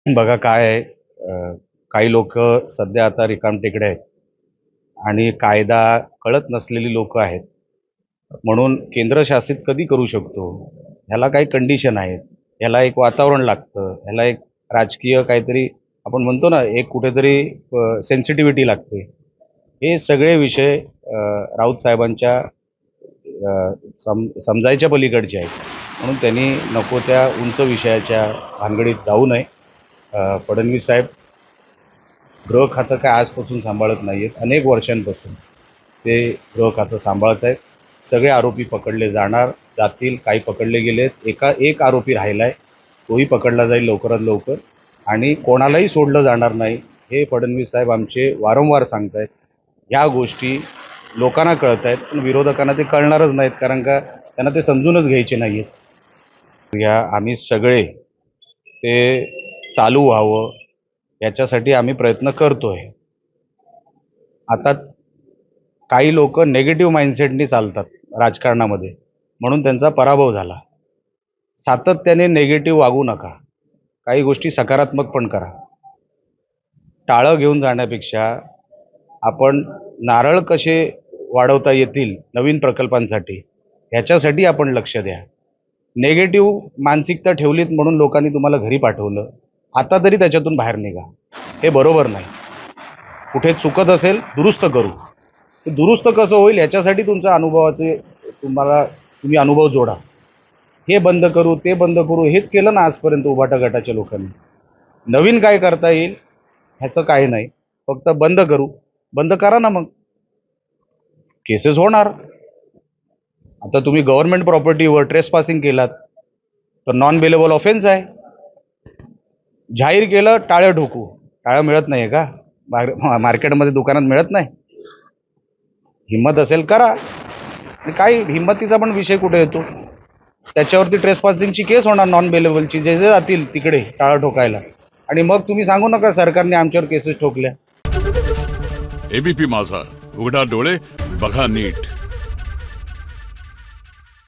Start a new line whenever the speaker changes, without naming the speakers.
बघा काय आहे, काही लोक सध्या आता रिकामटेकडे आहेत आणि कायदा कळत नसलेली लोक आहेत. म्हणून केंद्रशासित कधी करू शकतो, ह्याला काही कंडिशन आहेत, ह्याला एक वातावरण लागतं, ह्याला एक राजकीय काहीतरी आपण म्हणतो ना, एक कुठेतरी सेन्सिटिव्हिटी लागते. हे सगळे विषय राऊत साहेबांच्या समजायच्या पलीकडचे आहेत. म्हणून त्यांनी नको त्या उंच विषयाच्या भानगडीत जाऊ नये. फडणवीस साहेब गृह खातं काय आजपासून सांभाळत नाही आहेत, अनेक वर्षांपासून ते गृह खातं सांभाळत आहेत. सगळे आरोपी पकडले जातील, काही पकडले गेलेत, एक आरोपी राहिला आहे, तोही पकडला जाईल लवकरात लवकर आणि कोणालाही सोडलं जाणार नाही, हे फडणवीस साहेब आमचे वारंवार सांगत आहेत. ह्या गोष्टी लोकांना कळत आहेत, पण विरोधकांना ते कळणारच नाहीत, कारण का त्यांना ते समजूनच घ्यायचे नाही आहेत. आम्ही सगळे ते चालू व्हावं याच्यासाठी आम्ही प्रयत्न करतोय. आता काही लोक नेगेटिव्ह माइंडसेटनी चालतात राजकारणामध्ये, म्हणून त्यांचा पराभव झाला. सातत्याने नेगेटिव्ह वागू नका, काही गोष्टी सकारात्मक पण करा. टाळं घेऊन जाण्यापेक्षा आपण नारळ कसे वाढवता येतील नवीन प्रकल्पांसाठी, ह्याच्यासाठी आपण लक्ष द्या. नेगेटिव्ह मानसिकता ठेवलीत म्हणून लोकांनी तुम्हाला घरी पाठवलं, आता तरी त्याच्यातून बाहेर निघा. हे बरोबर नाही. कुठे चुकत असेल दुरुस्त करू. ते दुरुस्त कसं होईल याच्यासाठी तुमच्या अनुभवाचे तुम्ही अनुभव जोडा. हे बंद करू, ते बंद करू, हेच केलं ना आजपर्यंत उभाटा गटाच्या लोकांनी. नवीन काय करता येईल ह्याचं काही नाही, फक्त बंद करू. बंद करा ना, मग केसेस होणार. आता तुम्ही गव्हर्नमेंट प्रॉपर्टीवर ट्रेसपासिंग केलात तर नॉन बेलेबल ऑफेन्स आहे. जाहीर केलं टाळं ठोकू. टाळं मिळत नाही का मार्केटमध्ये, दुकानात मिळत नाही? हिंमत असेल करा. आणि काय हिंमतीचा पण विषय कुठे येतो? त्याच्यावरती ट्रेसपासिंगची केस होणार नॉन बेलेबलची, जे जातील तिकडे टाळं ठोकायला, आणि मग तुम्ही सांगू नका सरकारने आमच्यावर केसेस ठोकल्या.
एबीपी माझा, उघडा डोळे बघा नीट.